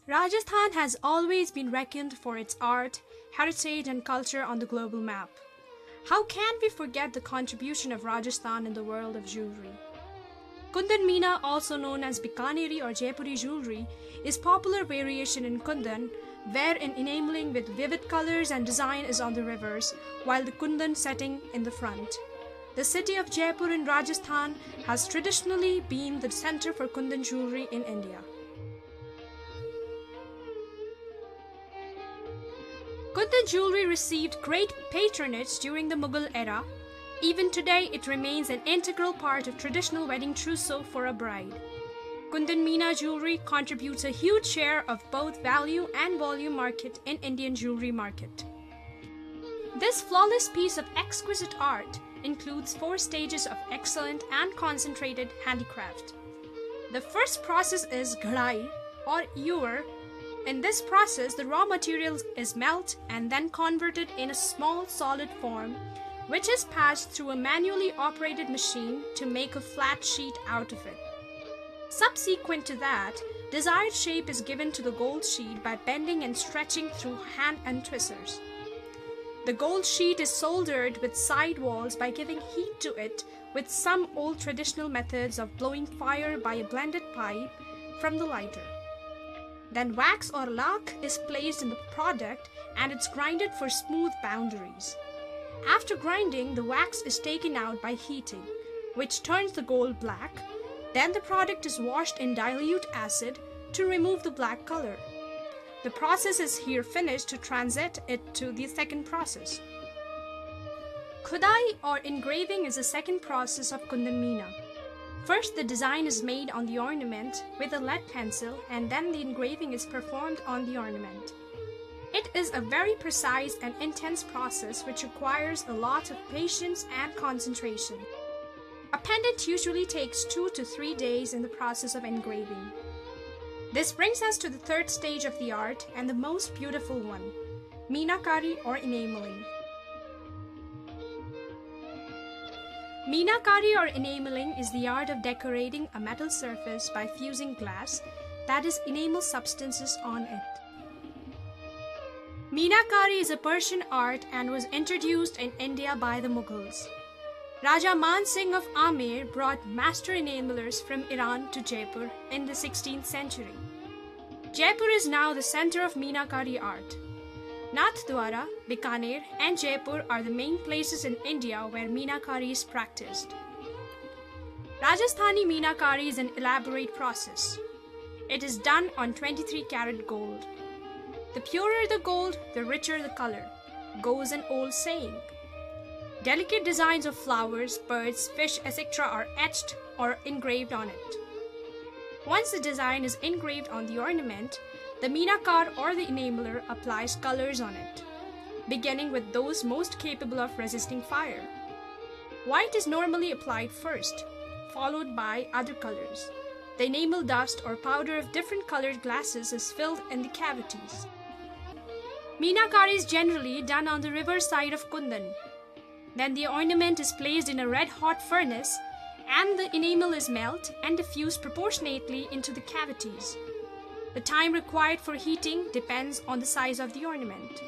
Rajasthan has always been reckoned for its art, heritage, and culture on the global map. How can we forget the contribution of Rajasthan in the world of jewelry? Kundan Meena, also known as Bikaneri or Jaipuri jewelry, is popular variation in Kundan, where an enameling with vivid colors and design is on the rivers, while the Kundan setting in the front. The city of Jaipur in Rajasthan has traditionally been the center for Kundan jewelry in India. Kundan jewelry received great patronage during the Mughal era. Even today, it remains an integral part of traditional wedding trousseau for a bride. Kundan Meena jewelry contributes a huge share of both value and volume market in Indian jewelry market. This flawless piece of exquisite art includes 4 stages of excellent and concentrated handicraft. The first process is ghadai or ewer. In this process, the raw material is melted and then converted in a small solid form, which is passed through a manually operated machine to make a flat sheet out of it. Subsequent to that, desired shape is given to the gold sheet by bending and stretching through hand and tweezers. The gold sheet is soldered with side walls by giving heat to it with some old traditional methods of blowing fire by a blended pipe from the lighter. Then wax or lac is placed in the product and it's grinded for smooth boundaries. After grinding, the wax is taken out by heating, which turns the gold black. Then the product is washed in dilute acid to remove the black color. The process is here finished to transit it to the second process. Khudai or engraving is the second process of Kundan Meena. First, the design is made on the ornament with a lead pencil and then the engraving is performed on the ornament. It is a very precise and intense process which requires a lot of patience and concentration. A pendant usually takes 2 to 3 days in the process of engraving. This brings us to the third stage of the art and the most beautiful one, Meenakari or enameling. Meenakari or enameling is the art of decorating a metal surface by fusing glass, that is, enamel substances on it. Meenakari is a Persian art and was introduced in India by the Mughals. Raja Man Singh of Amer brought master enamelers from Iran to Jaipur in the 16th century. Jaipur is now the center of Meenakari art. Nathdwara, Bikaner, and Jaipur are the main places in India where Meenakari is practiced. Rajasthani Meenakari is an elaborate process. It is done on 23-karat gold. The purer the gold, the richer the color, goes an old saying. Delicate designs of flowers, birds, fish, etc. are etched or engraved on it. Once the design is engraved on the ornament, the Meenakar or the enameler applies colors on it, beginning with those most capable of resisting fire. White is normally applied first, followed by other colors. The enamel dust or powder of different colored glasses is filled in the cavities. Meenakari is generally done on the river side of Kundan. Then the ornament is placed in a red-hot furnace and the enamel is melted and diffused proportionately into the cavities. The time required for heating depends on the size of the ornament.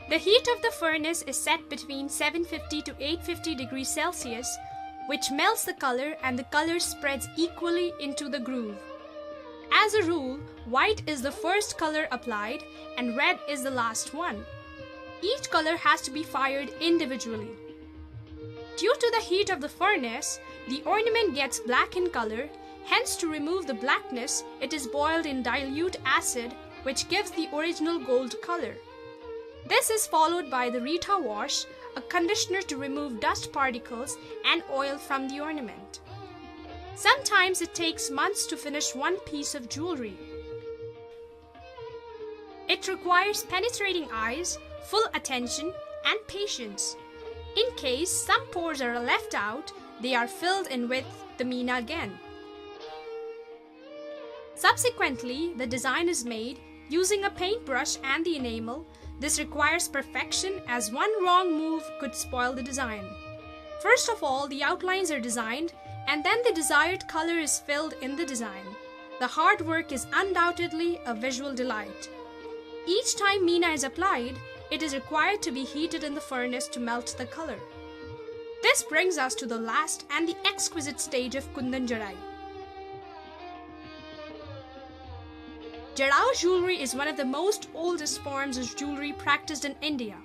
The heat of the furnace is set between 750 to 850 degrees Celsius, which melts the color and the color spreads equally into the groove. As a rule, white is the first color applied and red is the last one. Each color has to be fired individually. Due to the heat of the furnace, the ornament gets black in color. Hence, to remove the blackness, it is boiled in dilute acid, which gives the original gold color. This is followed by the Rita wash, a conditioner to remove dust particles and oil from the ornament. Sometimes it takes months to finish one piece of jewelry. It requires penetrating eyes, full attention, and patience. In case some pores are left out, they are filled in with the Meena again. Subsequently, the design is made using a paintbrush and the enamel. This requires perfection as one wrong move could spoil the design. First of all, the outlines are designed and then the desired color is filled in the design. the hard work is undoubtedly a visual delight. Each time meena is applied, it is required to be heated in the furnace to melt the color. This brings us to the last and the exquisite stage of Kundan Jadai. Jadau jewelry is one of the most oldest forms of jewelry practiced in India.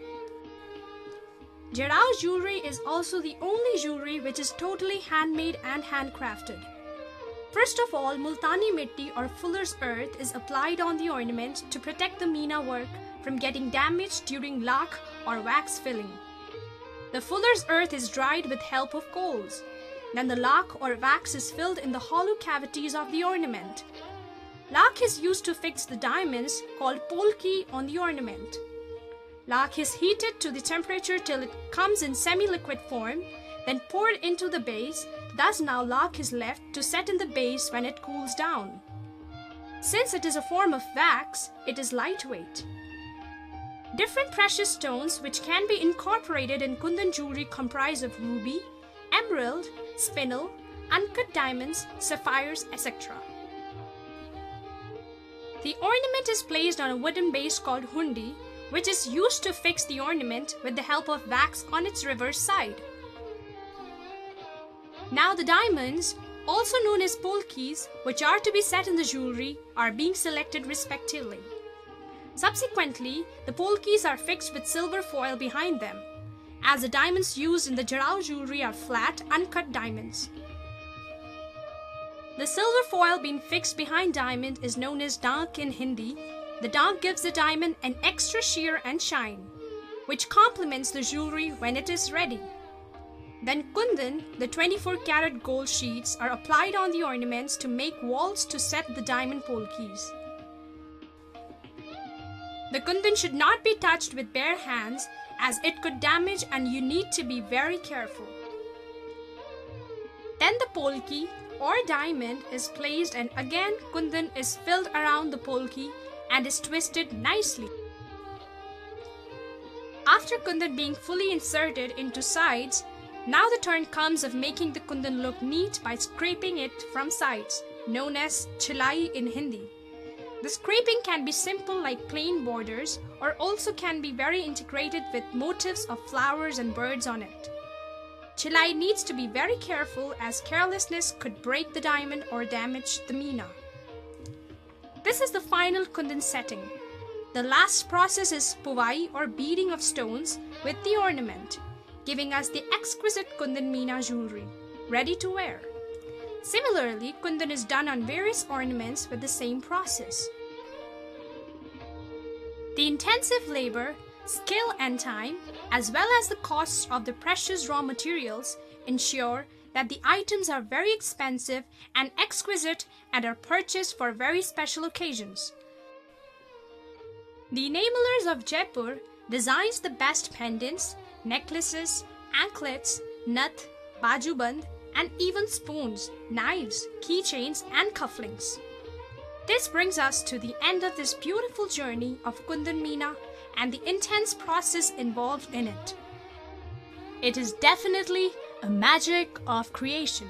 Jadau jewelry is also the only jewelry which is totally handmade and handcrafted. First of all, Multani Mitti or fuller's earth is applied on the ornament to protect the meena work from getting damaged during lac or wax filling. The fuller's earth is dried with help of coals. Then the lac or wax is filled in the hollow cavities of the ornament. Lac is used to fix the diamonds called polki on the ornament. Lac is heated to the temperature till it comes in semi-liquid form, then poured into the base. Thus now lac is left to set in the base when it cools down. Since it is a form of wax, it is lightweight. Different precious stones which can be incorporated in Kundan jewelry comprise of ruby, emerald, spinel, uncut diamonds, sapphires, etc. The ornament is placed on a wooden base called hundi, which is used to fix the ornament with the help of wax on its reverse side. Now the diamonds, also known as polkis, which are to be set in the jewelry, are being selected respectively. Subsequently, the polkis are fixed with silver foil behind them, as the diamonds used in the Jadau jewelry are flat, uncut diamonds. The silver foil being fixed behind diamond is known as dank in Hindi. The dank gives the diamond an extra sheer and shine, which complements the jewelry when it is ready. Then kundan, the 24-karat gold sheets, are applied on the ornaments to make walls to set the diamond polkis. The kundan should not be touched with bare hands as it could damage and you need to be very careful. Then the polki or diamond is placed and again kundan is filled around the polki and is twisted nicely. After kundan being fully inserted into sides, now the turn comes of making the kundan look neat by scraping it from sides, known as chilai in Hindi. The scraping can be simple like plain borders or also can be very integrated with motifs of flowers and birds on it. Chilai needs to be very careful as carelessness could break the diamond or damage the meena. This is the final kundan setting. The last process is puvai or beading of stones with the ornament, giving us the exquisite kundan meena jewelry, ready to wear. Similarly, kundan is done on various ornaments with the same process. The intensive labor, skill and time, as well as the costs of the precious raw materials, ensure that the items are very expensive and exquisite and are purchased for very special occasions. The enamelers of Jaipur designs the best pendants, necklaces, anklets, nut, bajuband, and even spoons, knives, keychains, and cufflinks. This brings us to the end of this beautiful journey of Kundan Meena and the intense process involved in it. It is definitely a magic of creation.